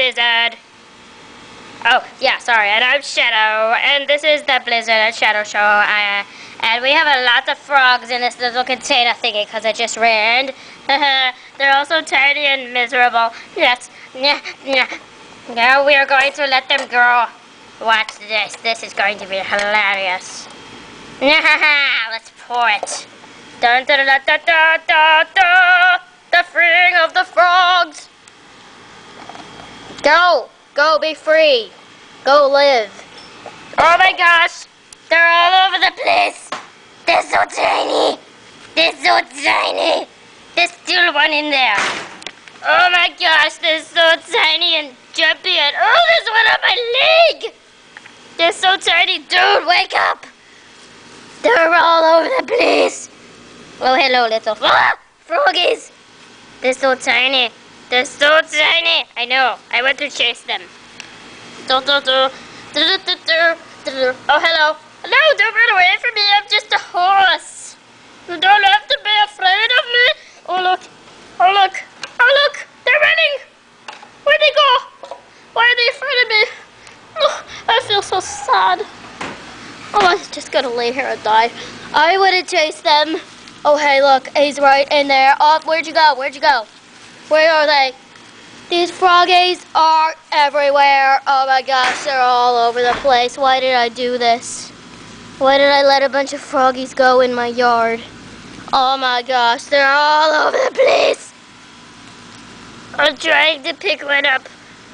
Blizzard. Oh, yeah, sorry, and I'm Shadow, and this is the Blizzard and Shadow show, and we have a lot of frogs in this little container thingy, because it just rained. They're also tiny and miserable. Yes, now we are going to let them grow. Watch this is going to be hilarious. Let's pour it. Dun dun dun dun dun dun dun. The freeing of the frogs. Go, be free. Go live. Oh my gosh, they're all over the place. They're so tiny. There's still one in there. Oh my gosh, they're so tiny and jumpy and oh, there's one on my leg. They're so tiny, dude, wake up. They're all over the place. Oh, hello, little froggies. They're so tiny. I know. I want to chase them. Oh, hello. No, don't run away from me. I'm just a horse. You don't have to be afraid of me. Oh, look. They're running. Where'd they go? Why are they afraid of me? Oh, I feel so sad. Oh, I'm just gonna lay here and die. I wouldn't chase them. Oh, hey, look. He's right in there. Oh, where'd you go? Where are they? These froggies are everywhere. Oh my gosh, they're all over the place. Why did I do this? Why did I let a bunch of froggies go in my yard? Oh my gosh, they're all over the place. I'm trying to pick one up.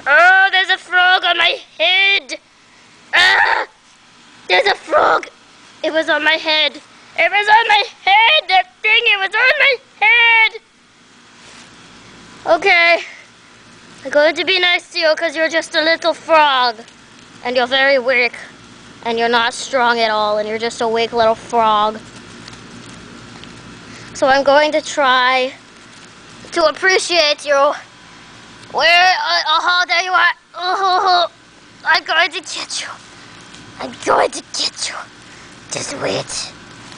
Oh, there's a frog on my head. Ah! There's a frog. It was on my head. That thing, it was on my head. Okay. I'm going to be nice to you because you're just a little frog. And you're very weak. And you're not strong at all. And you're just a weak little frog. So I'm going to try to appreciate you. Where? Oh, there you are. Oh, I'm going to get you.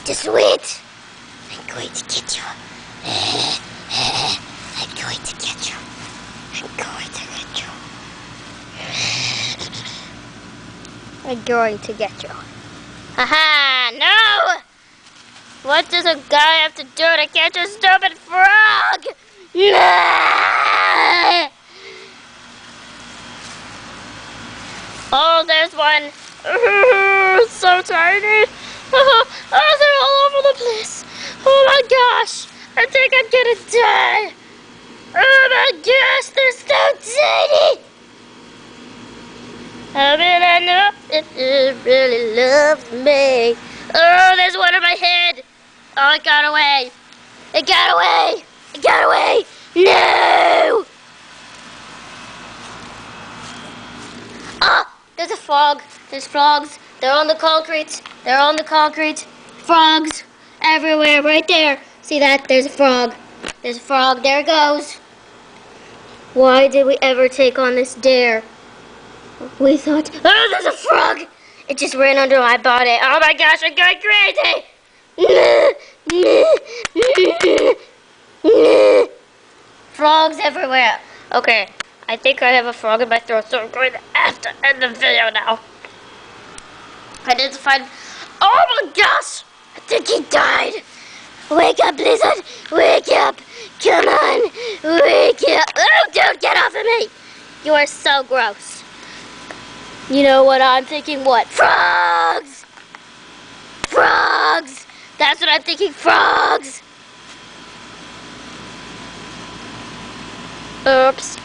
Just wait. I'm going to get you. Haha, no! What does a guy have to do to catch a stupid frog? No! Oh, there's one. So tiny. Oh, they're all over the place. Oh my gosh. I think I'm gonna die. Oh my gosh, they're so tiny. I mean, I know it really loves me. Oh, there's one on my head. Oh, it got away. No! Ah, there's a frog. There's frogs. They're on the concrete. Frogs everywhere, right there. See that? There's a frog. There it goes. Why did we ever take on this dare? We thought, oh, there's a frog. It just ran under my body. Oh my gosh, I'm going crazy. Frogs everywhere. Okay, I think I have a frog in my throat, so I'm going to have to end the video now. I need to find... Oh my gosh! I think he died! Wake up, Blizzard! Wake up! Come on! Wake up! Oh, dude, get off of me! You are so gross. You know what I'm thinking? What? Frogs! That's what I'm thinking, frogs! Oops.